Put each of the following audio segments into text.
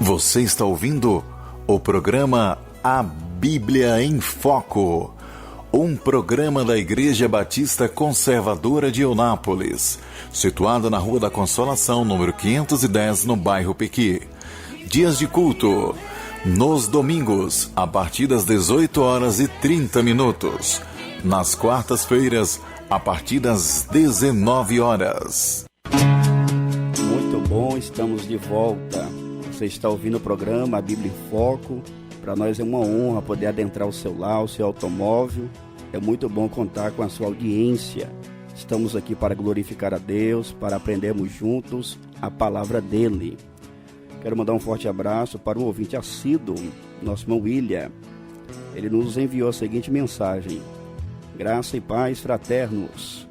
Você está ouvindo o programa A Bíblia em Foco, um programa da Igreja Batista Conservadora de Eunápolis, situada na Rua da Consolação, número 510, no bairro Pequi. Dias de culto, nos domingos, a partir das 18h30. Nas quartas-feiras, a partir das 19h. Muito bom, estamos de volta. Você está ouvindo o programa A Bíblia em Foco. Para nós é uma honra poder adentrar o seu lar, o seu automóvel. É muito bom contar com a sua audiência. Estamos aqui para glorificar a Deus, para aprendermos juntos a palavra dele. Quero mandar um forte abraço para um ouvinte assíduo, nosso irmão William. Ele nos enviou a seguinte mensagem: graça e paz fraternos.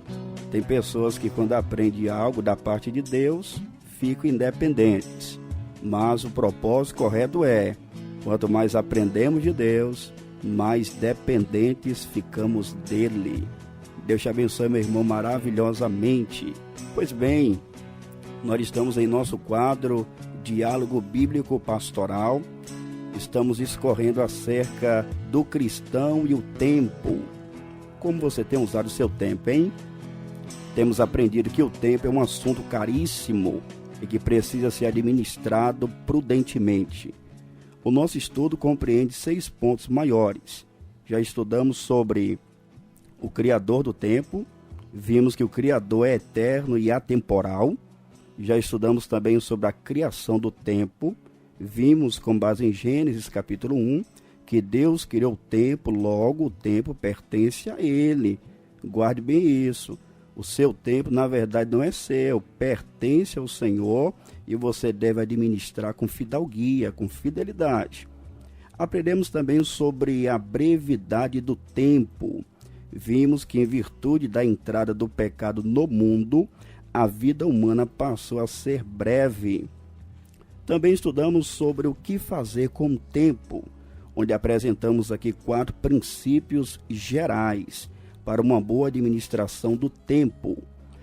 Tem pessoas que quando aprendem algo da parte de Deus, ficam independentes. Mas o propósito correto é, quanto mais aprendemos de Deus, mais dependentes ficamos dele. Deus te abençoe, meu irmão, maravilhosamente. Pois bem, nós estamos em nosso quadro Diálogo Bíblico Pastoral. Estamos discorrendo acerca do cristão e o tempo. Como você tem usado o seu tempo, hein? Temos aprendido que o tempo é um assunto caríssimo e que precisa ser administrado prudentemente. O nosso estudo compreende 6 pontos maiores. Já estudamos sobre o Criador do tempo, vimos que o Criador é eterno e atemporal. Já estudamos também sobre a criação do tempo, vimos com base em Gênesis capítulo 1, que Deus criou o tempo, logo o tempo pertence a Ele. Guarde bem isso. O seu tempo, na verdade, não é seu, pertence ao Senhor e você deve administrar com fidalguia, com fidelidade. Aprendemos também sobre a brevidade do tempo. Vimos que, em virtude da entrada do pecado no mundo, a vida humana passou a ser breve. Também estudamos sobre o que fazer com o tempo, onde apresentamos aqui 4 princípios gerais para uma boa administração do tempo.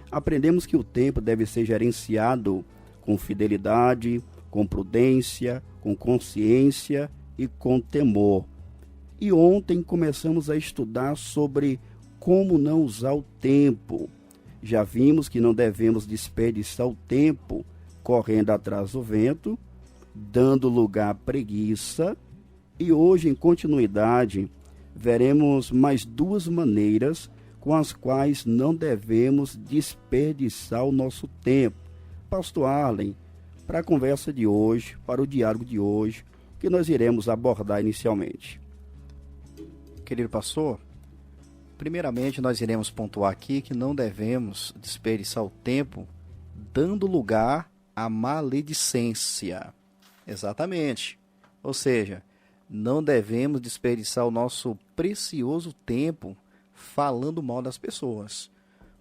Aprendemos que o tempo deve ser gerenciado com fidelidade, com prudência, com consciência e com temor. E ontem começamos a estudar sobre como não usar o tempo. Já vimos que não devemos desperdiçar o tempo correndo atrás do vento, dando lugar à preguiça. E hoje, em continuidade, veremos mais 2 maneiras com as quais não devemos desperdiçar o nosso tempo. Pastor Arlen, para a conversa de hoje, para o diálogo de hoje, que nós iremos abordar inicialmente. Querido pastor, primeiramente nós iremos pontuar aqui que não devemos desperdiçar o tempo dando lugar à maledicência. Exatamente. Ou seja, não devemos desperdiçar o nosso precioso tempo falando mal das pessoas.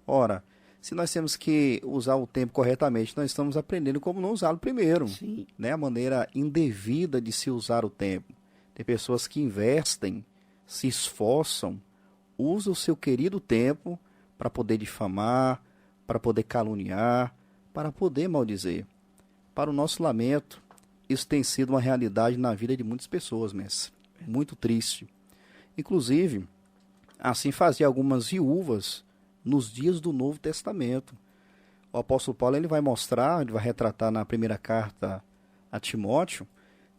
Ora, se nós temos que usar o tempo corretamente, nós estamos aprendendo como não usá-lo primeiro. Sim. Né? A maneira indevida de se usar o tempo. Tem pessoas que investem, se esforçam, usam o seu querido tempo para poder difamar, para poder caluniar, para poder maldizer. Para o nosso lamento, isso tem sido uma realidade na vida de muitas pessoas, mestre. Muito triste. Inclusive, assim fazia algumas viúvas nos dias do Novo Testamento. O apóstolo Paulo ele vai retratar na primeira carta a Timóteo,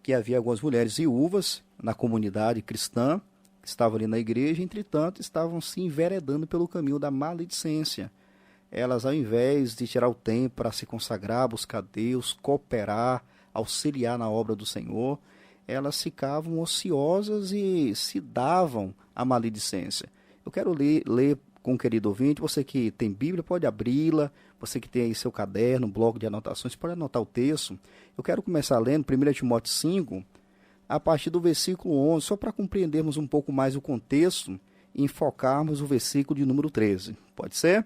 que havia algumas mulheres viúvas na comunidade cristã, que estavam ali na igreja, entretanto, estavam se enveredando pelo caminho da maledicência. Elas, ao invés de tirar o tempo para se consagrar, buscar Deus, cooperar, auxiliar na obra do Senhor, elas ficavam ociosas e se davam à maledicência. Eu quero ler com o querido ouvinte, você que tem Bíblia pode abri-la, você que tem aí seu caderno, bloco de anotações, pode anotar o texto. Eu quero começar lendo 1 Timóteo 5, a partir do versículo 11, só para compreendermos um pouco mais o contexto e enfocarmos o versículo de número 13. Pode ser?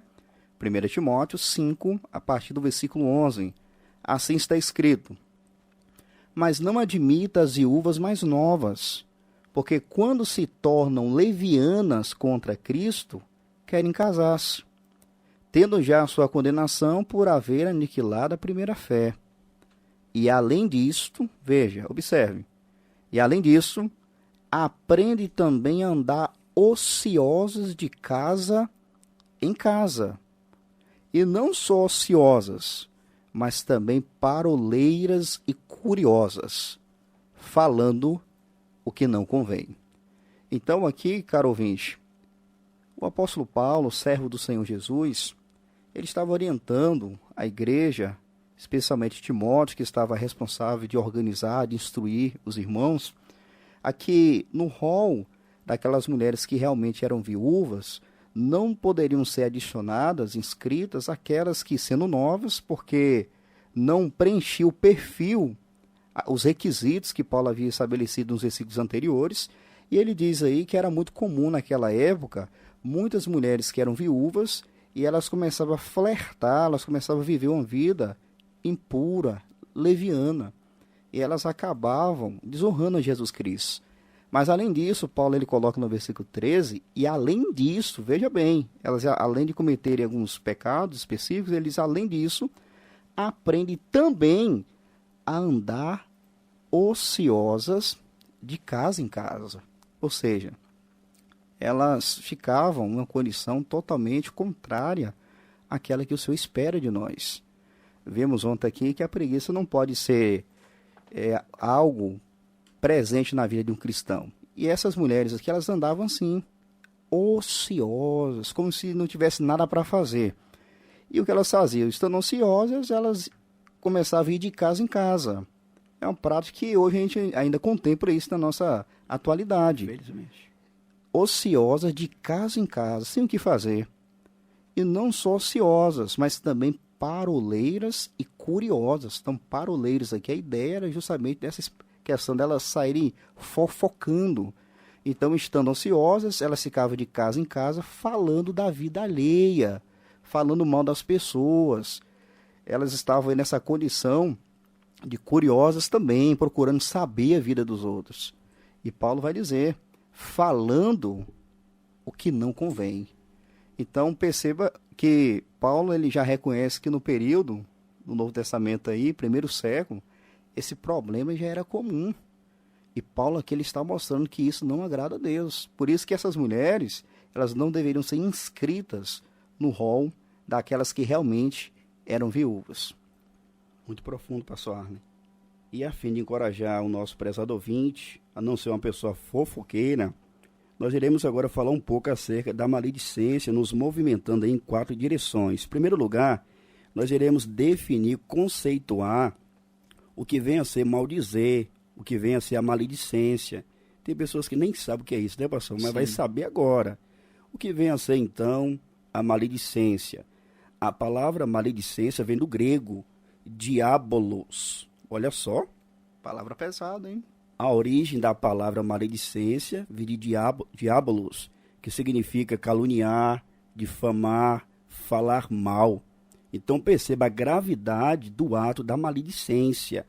1 Timóteo 5, a partir do versículo 11. Assim está escrito: mas não admita as viúvas mais novas, porque quando se tornam levianas contra Cristo, querem casar-se, tendo já a sua condenação por haver aniquilado a primeira fé. E além disto, veja, observe, e além disso, aprende também a andar ociosas de casa em casa. E não só ociosas, mas também paroleiras e curiosas, falando o que não convém. Então aqui, caro ouvinte, o apóstolo Paulo, servo do Senhor Jesus, ele estava orientando a igreja, especialmente Timóteo, que estava responsável de organizar, de instruir os irmãos, aqui no rol daquelas mulheres que realmente eram viúvas, não poderiam ser adicionadas, inscritas, aquelas que, sendo novas, porque não preenchiam o perfil, os requisitos que Paulo havia estabelecido nos versículos anteriores, e ele diz aí que era muito comum naquela época, muitas mulheres que eram viúvas, e elas começavam a flertar, elas começavam a viver uma vida impura, leviana, e elas acabavam desonrando a Jesus Cristo. Mas além disso, Paulo ele coloca no versículo 13, e além disso, veja bem, elas além de cometerem alguns pecados específicos, eles além disso, aprendem também a andar ociosas de casa em casa. Ou seja, elas ficavam em uma condição totalmente contrária àquela que o Senhor espera de nós. Vimos ontem aqui que a preguiça não pode ser algo presente na vida de um cristão. E essas mulheres aqui, elas andavam assim, ociosas, como se não tivesse nada para fazer. E o que elas faziam? Estando ociosas, elas começavam a ir de casa em casa. É um prática que hoje a gente ainda contempla isso na nossa atualidade. Felizmente. Ociosas de casa em casa, sem o que fazer. E não só ociosas, mas também paroleiras e curiosas. Então, paroleiras aqui, a ideia era justamente dessa questão delas saírem fofocando. Então, estando ociosas, elas ficavam de casa em casa falando da vida alheia, falando mal das pessoas. Elas estavam aí nessa condição de curiosas também, procurando saber a vida dos outros. E Paulo vai dizer, falando o que não convém. Então, perceba que Paulo ele já reconhece que no período do Novo Testamento aí, primeiro século, esse problema já era comum. E Paulo aqui ele está mostrando que isso não agrada a Deus. Por isso que essas mulheres, elas não deveriam ser inscritas no rol daquelas que realmente eram viúvas. Muito profundo, pastor Arne. E a fim de encorajar o nosso prezado ouvinte a não ser uma pessoa fofoqueira, nós iremos agora falar um pouco acerca da maledicência, nos movimentando em 4 direções. Em primeiro lugar, nós iremos definir, conceituar o que vem a ser maldizer, o que vem a ser a maledicência. Tem pessoas que nem sabem o que é isso, né, pastor? Mas vai saber agora. O que vem a ser, então, a maledicência? A palavra maledicência vem do grego, diabolos. Olha só. Palavra pesada, hein? A origem da palavra maledicência vem de diabolos, que significa caluniar, difamar, falar mal. Então perceba a gravidade do ato da maledicência.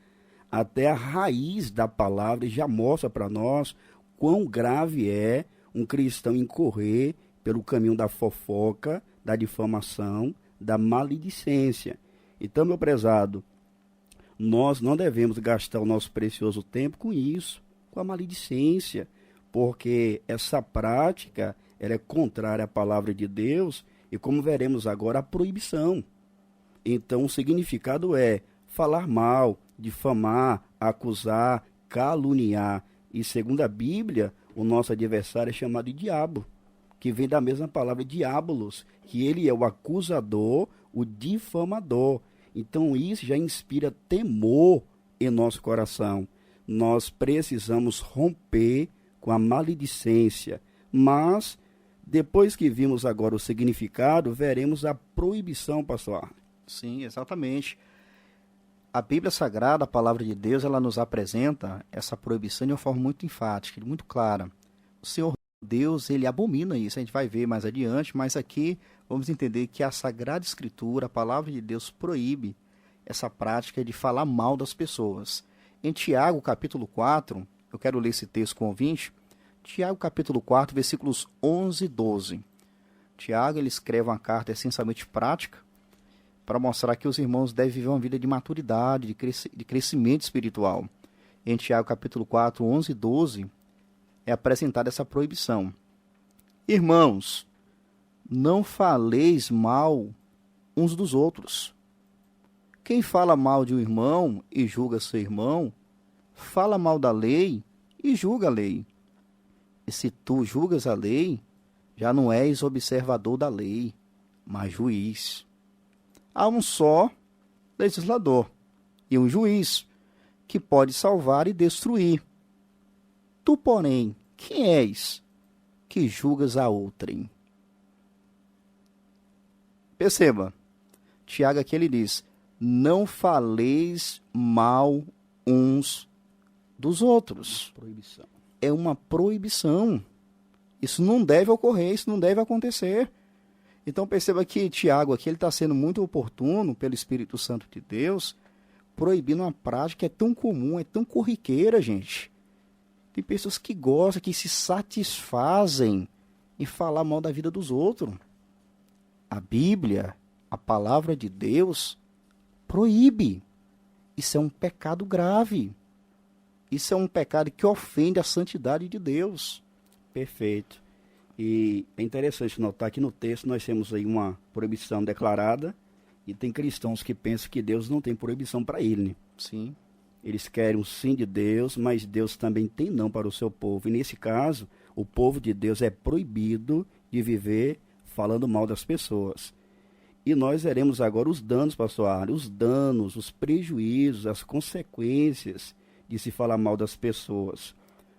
Até a raiz da palavra já mostra para nós quão grave é um cristão incorrer pelo caminho da fofoca, da difamação, da maledicência. Então, meu prezado, nós não devemos gastar o nosso precioso tempo com isso, com a maledicência, porque essa prática ela é contrária à palavra de Deus e, como veremos agora, a proibição. Então, o significado é falar mal, difamar, acusar, caluniar. E, segundo a Bíblia, o nosso adversário é chamado de diabo, que vem da mesma palavra diabolos, que ele é o acusador, o difamador. Então, isso já inspira temor em nosso coração. Nós precisamos romper com a maledicência. Mas, depois que vimos agora o significado, veremos a proibição, pastor. Sim, exatamente. A Bíblia Sagrada, a palavra de Deus, ela nos apresenta essa proibição de uma forma muito enfática, muito clara. O Senhor Deus, ele abomina isso, a gente vai ver mais adiante, mas aqui vamos entender que a Sagrada Escritura, a palavra de Deus, proíbe essa prática de falar mal das pessoas. Em Tiago, capítulo 4, eu quero ler esse texto com o ouvinte, Tiago, capítulo 4, versículos 11 e 12. Tiago, ele escreve uma carta essencialmente prática, para mostrar que os irmãos devem viver uma vida de maturidade, de crescimento espiritual. Em Tiago capítulo 4, 11 e 12, é apresentada essa proibição. Irmãos, não faleis mal uns dos outros. Quem fala mal de um irmão e julga seu irmão, fala mal da lei e julga a lei. E se tu julgas a lei, já não és observador da lei, mas juiz. Há um só legislador e um juiz, que pode salvar e destruir. Tu, porém, quem és que julgas a outrem? Perceba, Tiago aqui ele diz, não faleis mal uns dos outros. Proibição. É uma proibição. Isso não deve ocorrer, isso não deve acontecer. Então perceba que Tiago aqui ele está sendo muito oportuno pelo Espírito Santo de Deus, proibindo uma prática que é tão comum, é tão corriqueira, gente. Tem pessoas que gostam, que se satisfazem em falar mal da vida dos outros. A Bíblia, a palavra de Deus, proíbe. Isso é um pecado grave. Isso é um pecado que ofende a santidade de Deus. Perfeito. E é interessante notar que no texto nós temos aí uma proibição declarada e tem cristãos que pensam que Deus não tem proibição para ele, né? Sim. Eles querem o sim de Deus, mas Deus também tem não para o seu povo. E nesse caso, o povo de Deus é proibido de viver falando mal das pessoas. E nós veremos agora os danos, pastor Arne, os danos, os prejuízos, as consequências de se falar mal das pessoas.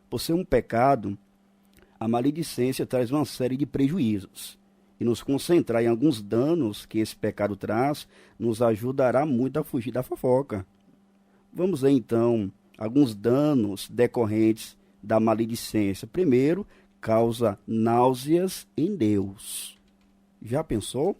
Por ser um pecado, a maledicência traz uma série de prejuízos. E nos concentrar em alguns danos que esse pecado traz, nos ajudará muito a fugir da fofoca. Vamos ver então alguns danos decorrentes da maledicência. Primeiro, causa náuseas em Deus. Já pensou?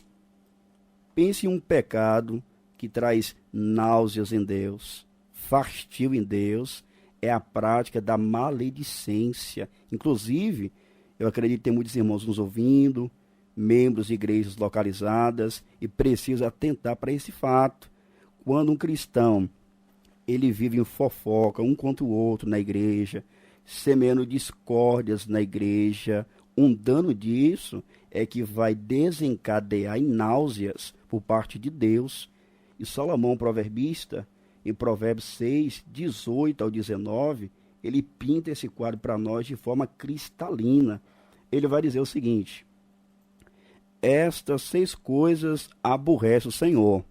Pense em um pecado que traz náuseas em Deus, fastio em Deus, é a prática da maledicência. Inclusive, eu acredito que tem muitos irmãos nos ouvindo, membros de igrejas localizadas, e precisa atentar para esse fato. Quando um cristão ele vive em fofoca um contra o outro na igreja, semeando discórdias na igreja, um dano disso é que vai desencadear em náuseas por parte de Deus. E Salomão, proverbista, em Provérbios 6, 18 ao 19, ele pinta esse quadro para nós de forma cristalina. Ele vai dizer o seguinte: estas 6 coisas aborrece o Senhor,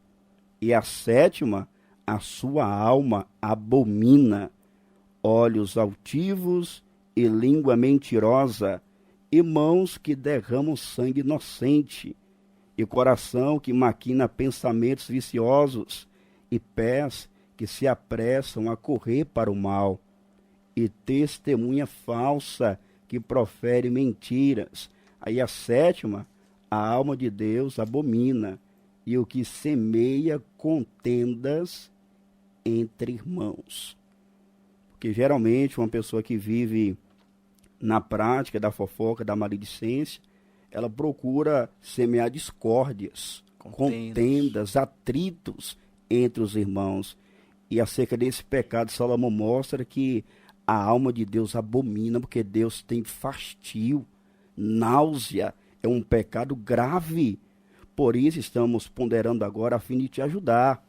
e a 7ª a sua alma abomina: olhos altivos e língua mentirosa, e mãos que derramam sangue inocente, e coração que maquina pensamentos viciosos, e pés que se apressam a correr para o mal, e testemunha falsa que profere mentiras. Aí a 7ª, a alma de Deus abomina, e o que semeia contendas entre irmãos. Porque geralmente uma pessoa que vive na prática da fofoca, da maledicência, ela procura semear discórdias, contendas, atritos entre os irmãos. E acerca desse pecado, Salomão mostra que a alma de Deus abomina, porque Deus tem fastio, náusea, é um pecado grave. Por isso estamos ponderando agora a fim de te ajudar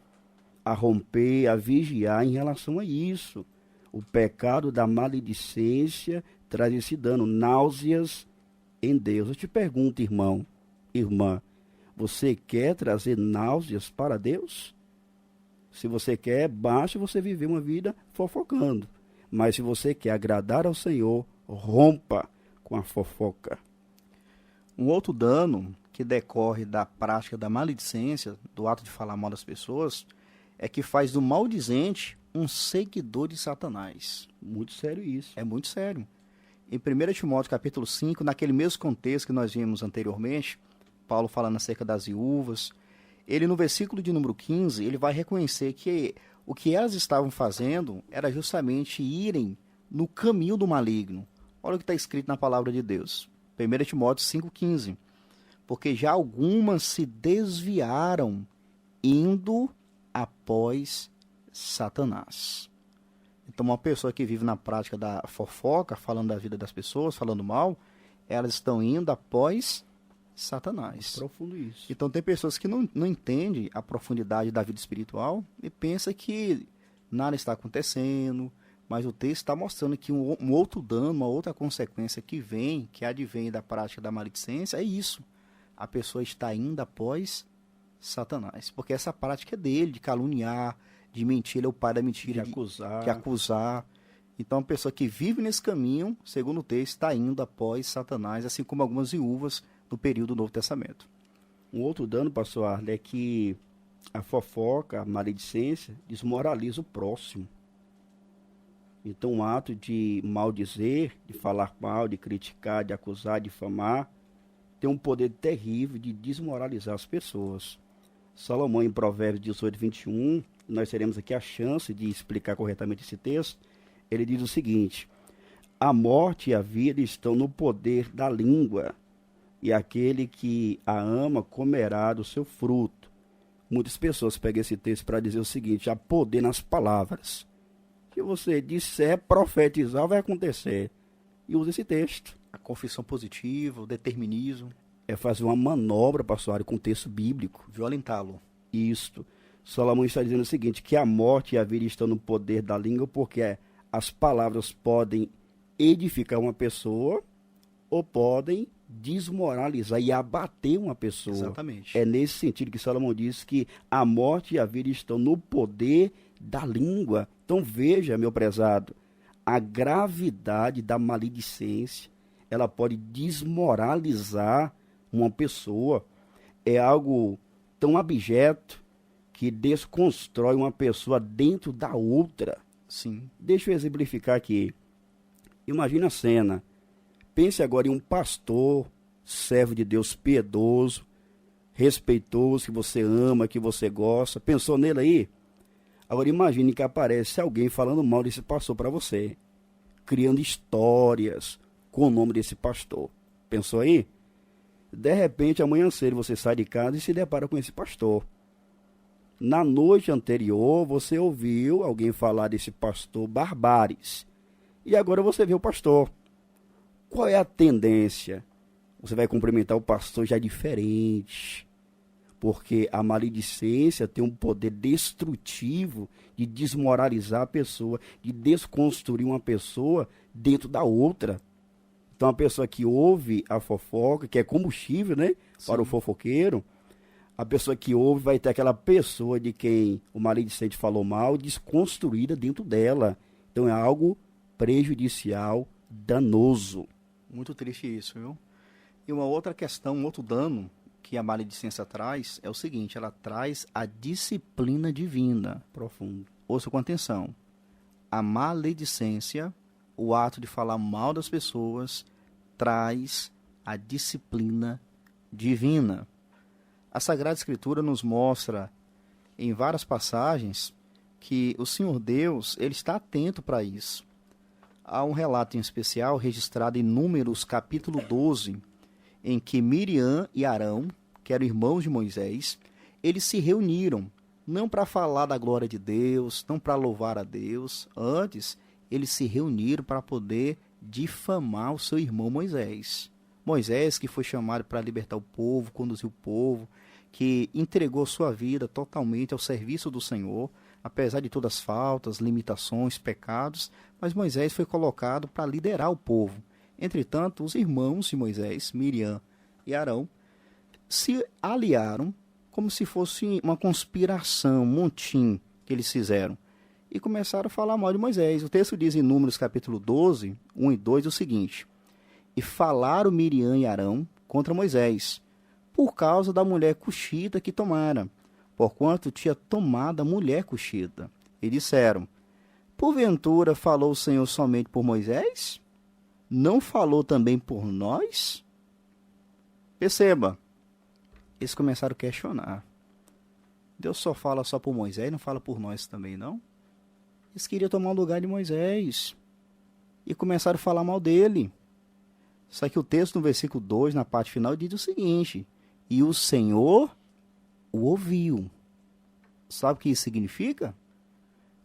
a romper, a vigiar em relação a isso. O pecado da maledicência traz esse dano, náuseas em Deus. Eu te pergunto, irmão, irmã, você quer trazer náuseas para Deus? Se você quer, basta você viver uma vida fofocando. Mas se você quer agradar ao Senhor, rompa com a fofoca. Um outro dano que decorre da prática da maledicência, do ato de falar mal das pessoas, é que faz do maldizente um seguidor de Satanás. Muito sério isso. É muito sério. Em 1 Timóteo capítulo 5, naquele mesmo contexto que nós vimos anteriormente, Paulo falando acerca das viúvas, ele no versículo de número 15, ele vai reconhecer que o que elas estavam fazendo era justamente irem no caminho do maligno. Olha o que está escrito na palavra de Deus. 1 Timóteo 5,15. Porque já algumas se desviaram indo após Satanás. Então, uma pessoa que vive na prática da fofoca, falando da vida das pessoas, falando mal, elas estão indo após Satanás. Profundo isso. Então, tem pessoas que não entendem a profundidade da vida espiritual e pensam que nada está acontecendo, mas o texto está mostrando que um outro dano, uma outra consequência que advém da prática da maledicência, é isso. A pessoa está indo após Satanás. Porque essa prática é dele, de caluniar, de mentir, ele é o pai da mentira, de acusar. Então, a pessoa que vive nesse caminho, segundo o texto, está indo após Satanás, assim como algumas viúvas no período do Novo Testamento. Um outro dano, pastor Arley, é que a fofoca, a maledicência, desmoraliza o próximo. Então, o ato de maldizer, de falar mal, de criticar, de acusar, de difamar, tem um poder terrível de desmoralizar as pessoas. Salomão, em Provérbios 18, 21, nós teremos aqui a chance de explicar corretamente esse texto. Ele diz o seguinte: a morte e a vida estão no poder da língua, e aquele que a ama comerá do seu fruto. Muitas pessoas pegam esse texto para dizer o seguinte: há poder nas palavras. Se você disser, profetizar, vai acontecer. E usa esse texto. A confissão positiva, o determinismo. É fazer uma manobra, pastor, com o texto bíblico. Violentá-lo. Isto. Salomão está dizendo o seguinte, que a morte e a vida estão no poder da língua, porque as palavras podem edificar uma pessoa ou podem desmoralizar e abater uma pessoa. Exatamente. É nesse sentido que Salomão diz que a morte e a vida estão no poder da língua. Então veja, meu prezado, a gravidade da maledicência, ela pode desmoralizar uma pessoa. É algo tão abjeto que desconstrói uma pessoa dentro da outra. Sim. Deixa eu exemplificar aqui. Imagina a cena. Pense agora em um pastor, servo de Deus piedoso, respeitoso, que você ama, que você gosta. Pensou nele aí? Agora imagine que aparece alguém falando mal desse pastor para você, criando histórias com o nome desse pastor. Pensou aí? De repente, amanhã cedo você sai de casa e se depara com esse pastor. Na noite anterior, você ouviu alguém falar desse pastor Barbares. E agora você vê o pastor. Qual é a tendência? Você vai cumprimentar o pastor já diferente. Porque a maledicência tem um poder destrutivo de desmoralizar a pessoa, de desconstruir uma pessoa dentro da outra. Então, a pessoa que ouve a fofoca, que é combustível, né, para o fofoqueiro, a pessoa que ouve vai ter aquela pessoa de quem o maledicente falou mal, desconstruída dentro dela. Então, é algo prejudicial, danoso. Muito triste isso, viu? E uma outra questão, um outro dano que a maledicência traz é o seguinte: ela traz a disciplina divina. Profundo. Ouça com atenção. A maledicência, o ato de falar mal das pessoas, traz a disciplina divina. A Sagrada Escritura nos mostra em várias passagens que o Senhor Deus, ele está atento para isso. Há um relato em especial registrado em Números capítulo 12, em que Miriam e Arão, que eram irmãos de Moisés, eles se reuniram, não para falar da glória de Deus, não para louvar a Deus, antes eles se reuniram para poder difamar o seu irmão Moisés. Moisés, que foi chamado para libertar o povo, conduzir o povo, que entregou sua vida totalmente ao serviço do Senhor, apesar de todas as faltas, limitações, pecados, mas Moisés foi colocado para liderar o povo. Entretanto, os irmãos de Moisés, Miriam e Arão, se aliaram como se fosse uma conspiração, um montim que eles fizeram, e começaram a falar mal de Moisés. O texto diz em Números capítulo 12, 1 e 2 o seguinte: e falaram Miriam e Arão contra Moisés, por causa da mulher cuxita que tomara, porquanto tinha tomado a mulher cuxita. E disseram: porventura falou o Senhor somente por Moisés? Não falou também por nós? Perceba, eles começaram a questionar. Deus só fala só por Moisés, não fala por nós também, não? Eles queriam tomar o lugar de Moisés e começaram a falar mal dele. Só que o texto no versículo 2, na parte final, diz o seguinte: e o Senhor o ouviu. Sabe o que isso significa?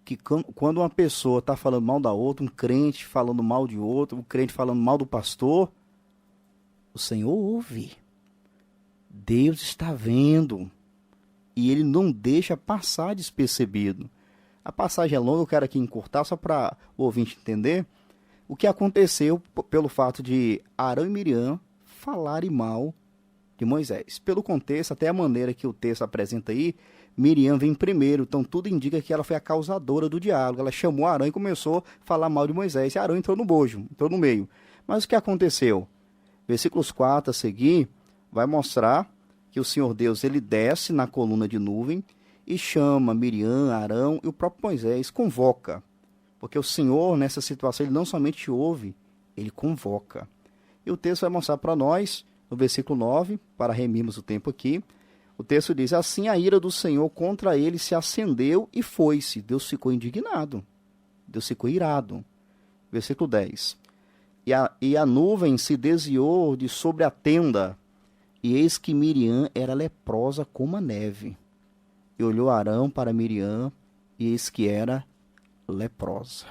Que quando uma pessoa está falando mal da outra, um crente falando mal de outro, um crente falando mal do pastor, o Senhor ouve. Deus está vendo. E ele não deixa passar despercebido. A passagem é longa, eu quero aqui encurtar só para o ouvinte entender o que aconteceu pelo fato de Arão e Miriam falarem mal de Moisés. Pelo contexto, até a maneira que o texto apresenta aí, Miriam vem primeiro, então tudo indica que ela foi a causadora do diálogo. Ela chamou Arão e começou a falar mal de Moisés, e Arão entrou no bojo, entrou no meio. Mas o que aconteceu? Versículos 4 a seguir vai mostrar que o Senhor Deus ele desce na coluna de nuvem e chama Miriam, Arão e o próprio Moisés, convoca. Porque o Senhor, nessa situação, ele não somente ouve, ele convoca. E o texto vai mostrar para nós, no versículo 9, para remirmos o tempo aqui, o texto diz, assim a ira do Senhor contra ele se acendeu e foi-se. Deus ficou indignado, Deus ficou irado. Versículo 10, e a nuvem se desviou de sobre a tenda, e eis que Miriam era leprosa como a neve. E olhou Arão para Miriam, e eis que era leprosa.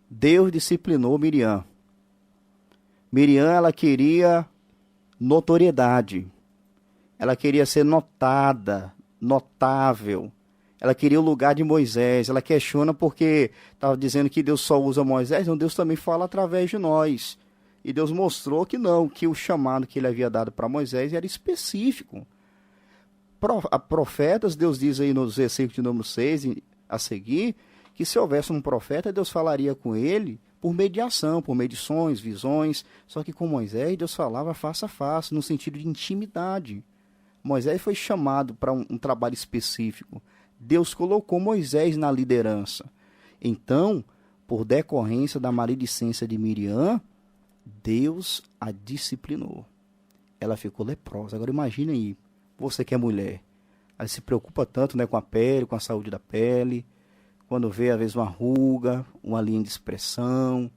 Deus disciplinou Miriam. Miriam, ela queria notoriedade. Ela queria ser notada, notável. Ela queria o lugar de Moisés. Ela questiona porque estava dizendo que Deus só usa Moisés, então Deus também fala através de nós. E Deus mostrou que não, que o chamado que ele havia dado para Moisés era específico. A profetas, Deus diz aí nos versículos de número 6 a seguir, que se houvesse um profeta, Deus falaria com ele por mediação, por medições, visões. Só que com Moisés, Deus falava face a face, no sentido de intimidade. Moisés foi chamado para um trabalho específico. Deus colocou Moisés na liderança. Então, por decorrência da maledicência de Miriam, Deus a disciplinou. Ela ficou leprosa. Agora imagine aí, você que é mulher, aí se preocupa tanto, né, com a pele, com a saúde da pele, quando vê às vezes uma ruga, uma linha de expressão,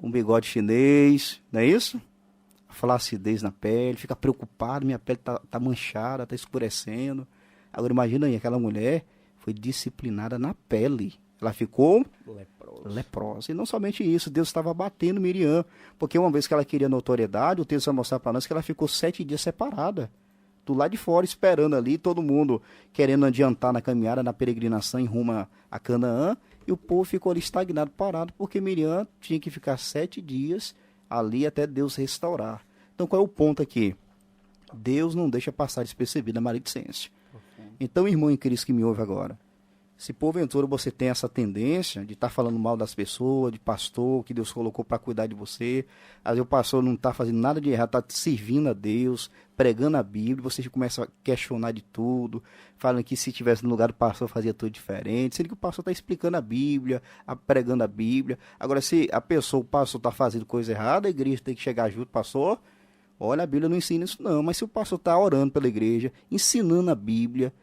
um bigode chinês, não é isso? A flacidez na pele, fica preocupado, minha pele tá manchada, tá escurecendo. Agora imagina aí, aquela mulher foi disciplinada na pele. Ela ficou leprosa. E não somente isso, Deus estava batendo Miriam. Porque uma vez que ela queria notoriedade, o texto vai mostrar para nós que ela ficou 7 dias separada. Do lado de fora, esperando ali, todo mundo querendo adiantar na caminhada, na peregrinação em rumo a Canaã. E o povo ficou ali estagnado, parado, porque Miriam tinha que ficar 7 dias ali até Deus restaurar. Então qual é o ponto aqui? Deus não deixa passar despercebida a maledicência. Então, irmão em Cristo que me ouve agora, se porventura você tem essa tendência de estar falando mal das pessoas, de pastor que Deus colocou para cuidar de você, às vezes o pastor não está fazendo nada de errado, está servindo a Deus, pregando a Bíblia, você começa a questionar de tudo, falando que se estivesse no lugar do pastor fazia tudo diferente, sendo que o pastor está explicando a Bíblia, pregando a Bíblia. Agora, se o pastor está fazendo coisa errada, a igreja tem que chegar junto, pastor, olha, a Bíblia não ensina isso não, mas se o pastor está orando pela igreja, ensinando a Bíblia,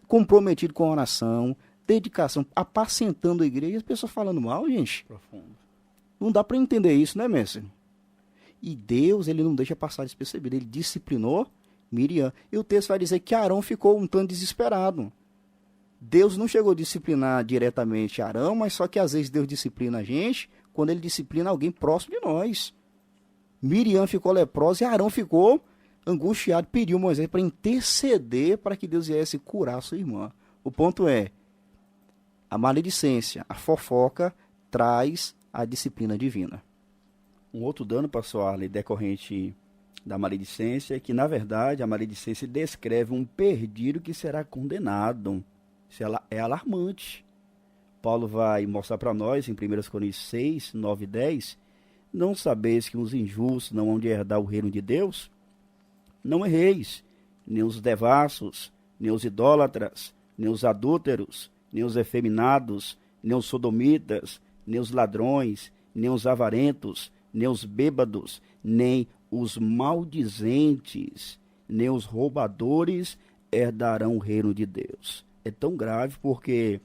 comprometido com a oração, dedicação, apacentando a igreja, as pessoas falando mal, gente. Profundo. Não dá para entender isso, né, mestre? E Deus, ele não deixa passar despercebido. Ele disciplinou Miriam. E o texto vai dizer que Arão ficou um tanto desesperado. Deus não chegou a disciplinar diretamente Arão, mas só que às vezes Deus disciplina a gente quando ele disciplina alguém próximo de nós. Miriam ficou leprosa e Arão ficou angustiado, pediu Moisés para interceder para que Deus viesse curar sua irmã. O ponto é, a maledicência, a fofoca, traz a disciplina divina. Um outro dano, pastor Arley, decorrente da maledicência é que, na verdade, a maledicência descreve um perdido que será condenado. Isso é alarmante. Paulo vai mostrar para nós, em 1 Coríntios 6, 9 e 10, não sabeis que os injustos não hão de herdar o reino de Deus? Não erreis, nem os devassos, nem os idólatras, nem os adúlteros, nem os efeminados, nem os sodomitas, nem os ladrões, nem os avarentos, nem os bêbados, nem os maldizentes, nem os roubadores herdarão o reino de Deus. É tão grave porque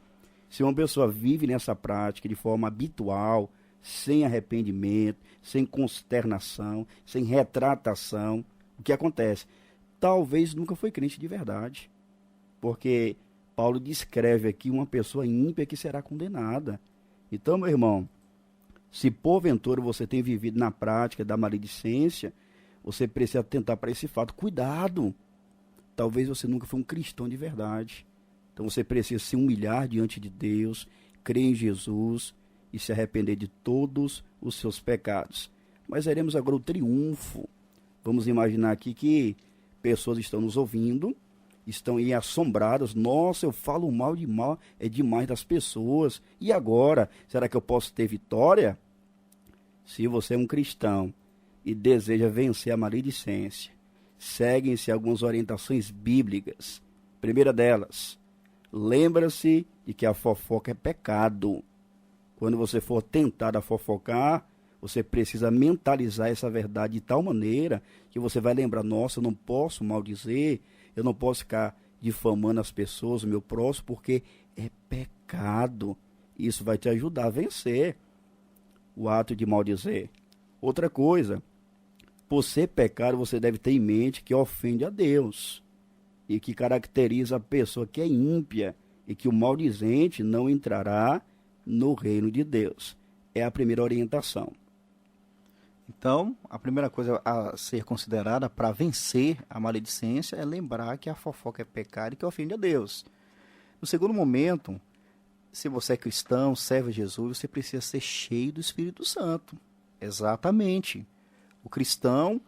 se uma pessoa vive nessa prática de forma habitual, sem arrependimento, sem consternação, sem retratação, o que acontece? Talvez nunca foi crente de verdade. porque Paulo descreve aqui uma pessoa ímpia que será condenada. Então, meu irmão, se porventura você tem vivido na prática da maledicência, você precisa atentar para esse fato. Cuidado! Talvez você nunca foi um cristão de verdade. Então você precisa se humilhar diante de Deus, crer em Jesus e se arrepender de todos os seus pecados. Mas veremos agora o triunfo. Vamos imaginar aqui que pessoas estão nos ouvindo, estão aí assombradas. Nossa, eu falo mal demais das pessoas. E agora? Será que eu posso ter vitória? Se você é um cristão e deseja vencer a maledicência, seguem-se algumas orientações bíblicas. Primeira delas, lembra-se de que a fofoca é pecado. Quando você for tentado a fofocar, você precisa mentalizar essa verdade de tal maneira que você vai lembrar, nossa, eu não posso maldizer, eu não posso ficar difamando as pessoas, o meu próximo, porque é pecado. Isso vai te ajudar a vencer o ato de maldizer. Outra coisa, por ser pecado, você deve ter em mente que ofende a Deus e que caracteriza a pessoa que é ímpia e que o maldizente não entrará no reino de Deus. É a primeira orientação. Então, a primeira coisa a ser considerada para vencer a maledicência é lembrar que a fofoca é pecado e que ofende a Deus. No segundo momento, se você é cristão, serve a Jesus, você precisa ser cheio do Espírito Santo. Exatamente. O cristão,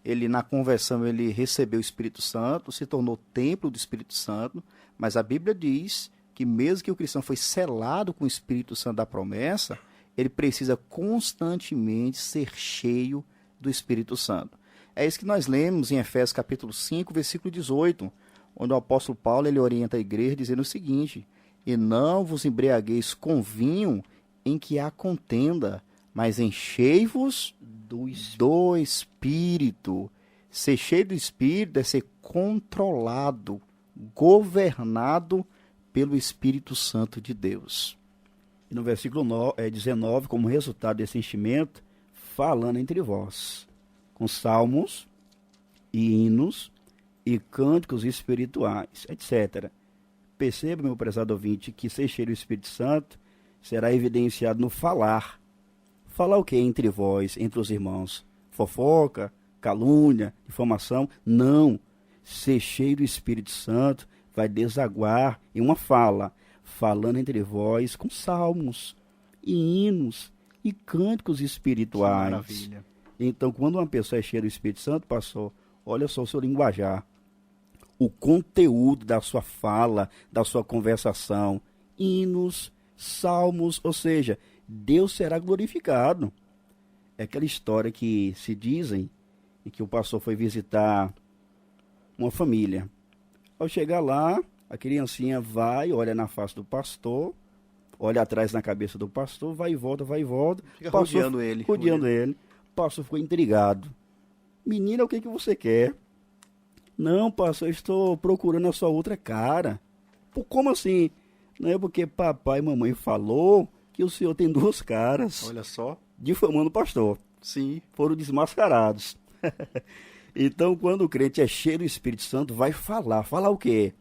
ele na conversão, ele recebeu o Espírito Santo, se tornou templo do Espírito Santo, mas a Bíblia diz que mesmo que o cristão foi selado com o Espírito Santo da promessa, ele precisa constantemente ser cheio do Espírito Santo. É isso que nós lemos em Efésios capítulo 5, versículo 18, onde o apóstolo Paulo ele orienta a igreja dizendo o seguinte: e não vos embriagueis com vinho em que há contenda, mas enchei-vos do Espírito. Ser cheio do Espírito é ser controlado, governado pelo Espírito Santo de Deus. E no versículo 19, como resultado desse enchimento, falando entre vós, com salmos e hinos e cânticos espirituais, etc. Perceba, meu prezado ouvinte, que ser cheio do Espírito Santo será evidenciado no falar. Falar o que entre vós, entre os irmãos? Fofoca, calúnia, difamação? Não. Ser cheio do Espírito Santo vai desaguar em uma fala, falando entre vós com salmos e hinos e cânticos espirituais. Maravilha. Então, quando uma pessoa é cheia do Espírito Santo, pastor, olha só o seu linguajar, o conteúdo da sua fala, da sua conversação, hinos, salmos, ou seja, Deus será glorificado. É aquela história que se dizem e que o pastor foi visitar uma família. Ao chegar lá, a criancinha vai, olha na face do pastor, olha atrás na cabeça do pastor, vai e volta. Fica rodeando ele. O pastor ficou intrigado. Menina, o que você quer? Não, pastor, eu estou procurando a sua outra cara. Pô, como assim? Não é porque papai e mamãe falou que o senhor tem duas caras. Olha só. Difamando o pastor. Sim. Foram desmascarados. Então, quando o crente é cheio do Espírito Santo, vai falar. Falar o quê?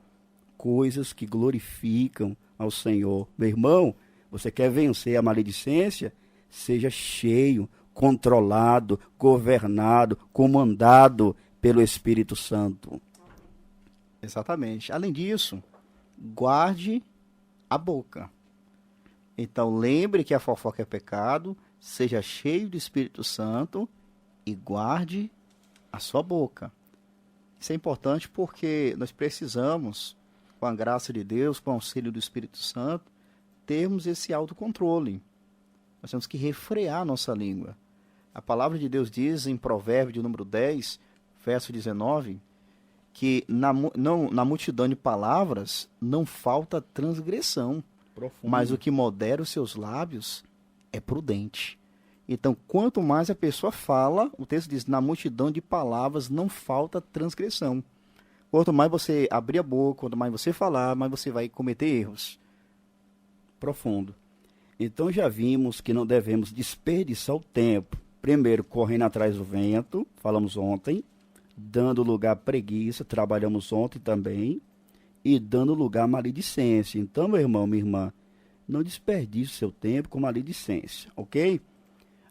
Coisas que glorificam ao Senhor. Meu irmão, você quer vencer a maledicência? Seja cheio, controlado, governado, comandado pelo Espírito Santo. Exatamente. Além disso, guarde a boca. Então, lembre que a fofoca é pecado, seja cheio do Espírito Santo e guarde a sua boca. Isso é importante porque nós precisamos, com a graça de Deus, com o auxílio do Espírito Santo, termos esse autocontrole. Nós temos que refrear a nossa língua. A palavra de Deus diz em Provérbios de número 10, verso 19, que na multidão de palavras não falta transgressão, Profundo. mas o que modera os seus lábios é prudente. Então, quanto mais a pessoa fala, o texto diz, na multidão de palavras não falta transgressão. Quanto mais você abrir a boca, quanto mais você falar, mais você vai cometer erros. Profundo. Então já vimos que não devemos desperdiçar o tempo. Primeiro, correndo atrás do vento, falamos ontem, dando lugar à preguiça, trabalhamos ontem também, e dando lugar à maledicência. Então, meu irmão, minha irmã, não desperdice o seu tempo com maledicência, ok?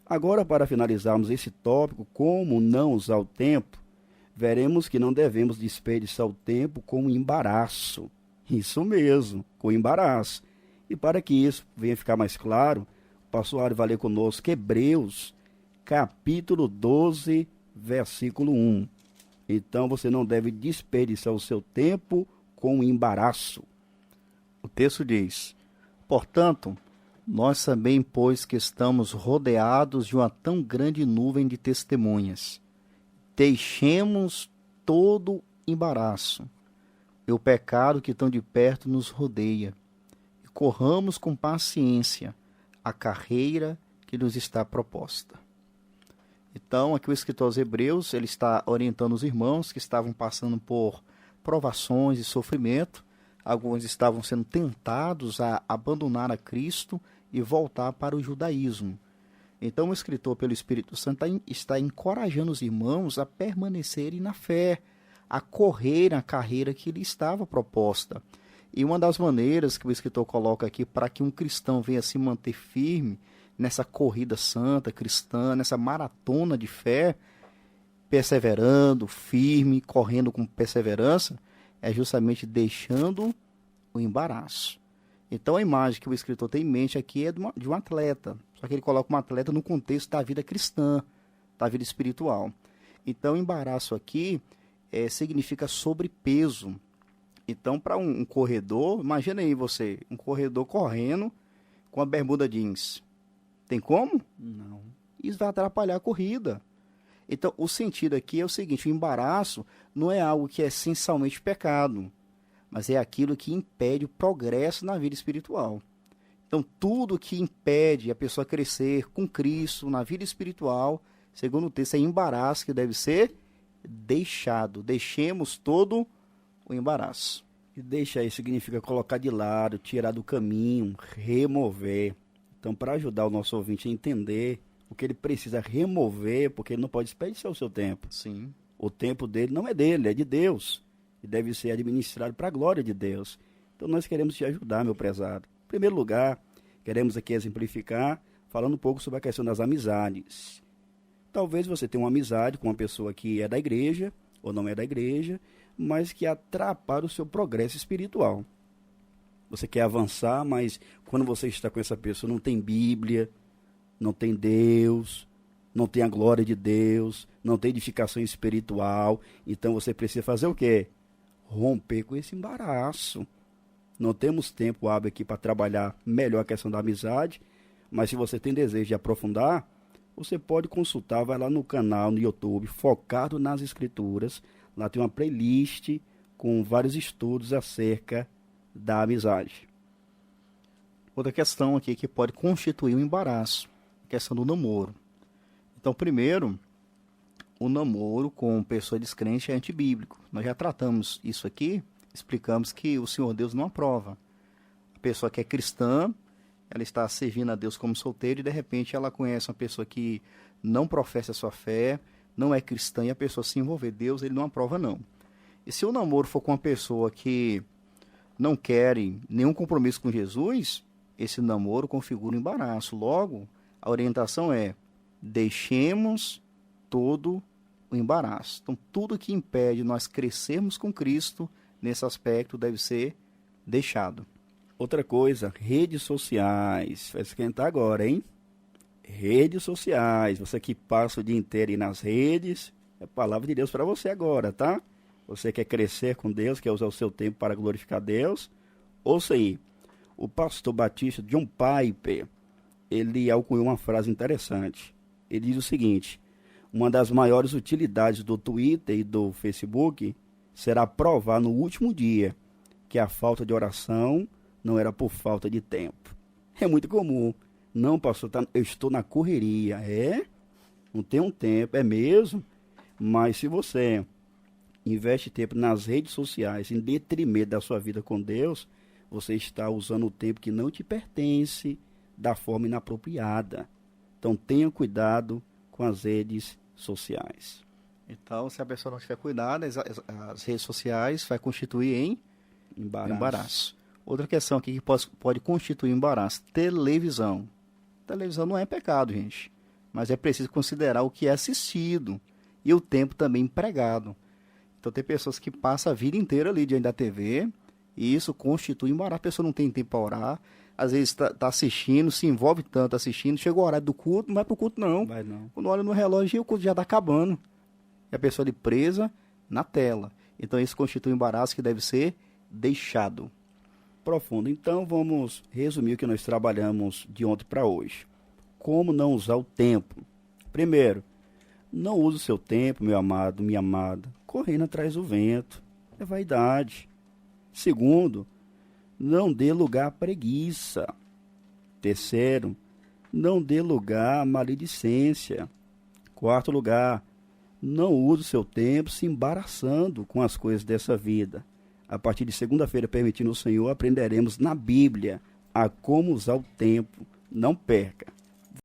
Agora, para finalizarmos esse tópico, como não usar o tempo, veremos que não devemos desperdiçar o tempo com embaraço. Isso mesmo, com embaraço. E para que isso venha ficar mais claro, o pastor Ari vai ler conosco Hebreus, capítulo 12, versículo 1. Então, você não deve desperdiçar o seu tempo com embaraço. O texto diz: portanto, nós também, pois que estamos rodeados de uma tão grande nuvem de testemunhas, deixemos todo embaraço e o pecado que tão de perto nos rodeia, e corramos com paciência a carreira que nos está proposta. Então, aqui o escritor aos Hebreus, ele está orientando os irmãos que estavam passando por provações e sofrimento. Alguns estavam sendo tentados a abandonar a Cristo e voltar para o judaísmo. Então, o escritor, pelo Espírito Santo, está encorajando os irmãos a permanecerem na fé, a correr a carreira que lhe estava proposta. E uma das maneiras que o escritor coloca aqui para que um cristão venha se manter firme nessa corrida santa cristã, nessa maratona de fé, perseverando, firme, correndo com perseverança, é justamente deixando o embaraço. Então a imagem que o escritor tem em mente aqui é de um atleta, só que ele coloca um atleta no contexto da vida cristã, da vida espiritual. Então o embaraço aqui significa sobrepeso. Então, para um corredor, imagina aí você, um corredor correndo com a bermuda jeans. Tem como? Não. Isso vai atrapalhar a corrida. Então, o sentido aqui é o seguinte: o embaraço não é algo que é essencialmente pecado, mas é aquilo que impede o progresso na vida espiritual. Então, tudo que impede a pessoa crescer com Cristo na vida espiritual, segundo o texto, é embaraço que deve ser deixado. Deixemos todo o embaraço. E deixar aí significa colocar de lado, tirar do caminho, remover. Então, para ajudar o nosso ouvinte a entender o que ele precisa remover, porque ele não pode desperdiçar o seu tempo. Sim. O tempo dele não é dele, é de Deus. E deve ser administrado para a glória de Deus. Então, nós queremos te ajudar, meu prezado. Em primeiro lugar, queremos aqui exemplificar, falando um pouco sobre a questão das amizades. Talvez você tenha uma amizade com uma pessoa que é da igreja, ou não é da igreja, mas que atrapalha o seu progresso espiritual. Você quer avançar, mas quando você está com essa pessoa, não tem Bíblia, não tem Deus, não tem a glória de Deus, não tem edificação espiritual. Então você precisa fazer o quê? Romper com esse embaraço. Não temos tempo hábil aqui para trabalhar melhor a questão da amizade, mas se você tem desejo de aprofundar, você pode consultar, vai lá no canal no YouTube, focado nas Escrituras. Lá tem uma playlist com vários estudos acerca da amizade. Outra questão aqui que pode constituir um embaraço, a questão do namoro. Então, primeiro, o namoro com pessoa descrente é antibíblico. Nós já tratamos isso aqui, explicamos que o Senhor Deus não aprova. A pessoa que é cristã, ela está servindo a Deus como solteira e de repente ela conhece uma pessoa que não professa a sua fé, não é cristã e a pessoa se envolver. Deus, ele não aprova não. E se o namoro for com uma pessoa que não quer nenhum compromisso com Jesus, esse namoro configura um embaraço. Logo, a orientação é: deixemos todo o embaraço. Então, tudo que impede nós crescermos com Cristo, nesse aspecto, deve ser deixado. Outra coisa, redes sociais. Vai esquentar agora, hein? Redes sociais. Você que passa o dia inteiro aí nas redes, é a palavra de Deus para você agora, tá? Você quer crescer com Deus, quer usar o seu tempo para glorificar Deus? Ouça aí. O pastor batista John Piper, ele alcunhou uma frase interessante. Ele diz o seguinte: uma das maiores utilidades do Twitter e do Facebook será provar no último dia que a falta de oração não era por falta de tempo. É muito comum. Não, pastor, eu estou na correria. Não tenho tempo, é mesmo. Mas se você investe tempo nas redes sociais em detrimento da sua vida com Deus, você está usando o tempo que não te pertence da forma inapropriada. Então tenha cuidado com as redes sociais. Então, se a pessoa não tiver cuidado, as redes sociais vai constituir em Embaraço. Outra questão aqui que pode constituir embaraço: televisão. Televisão não é pecado, gente, mas é preciso considerar o que é assistido e o tempo também empregado. Então tem pessoas que passam a vida inteira ali diante da TV e isso constitui embaraço. A pessoa não tem tempo para orar, às vezes está assistindo, se envolve tanto assistindo, chega o horário do culto, não vai para o culto não. Vai não. Quando olha no relógio, o culto já está acabando. E a pessoa ali presa na tela. Então isso constitui embaraço que deve ser deixado. Profundo. Então vamos resumir o que nós trabalhamos de ontem para hoje. Como não usar o tempo? Primeiro, não use o seu tempo, meu amado, minha amada, correndo atrás do vento. É vaidade. Segundo, não dê lugar à preguiça. Terceiro, não dê lugar à maledicência. Quarto lugar, não use o seu tempo se embaraçando com as coisas dessa vida. A partir de segunda-feira, permitindo o Senhor, aprenderemos na Bíblia a como usar o tempo. Não perca.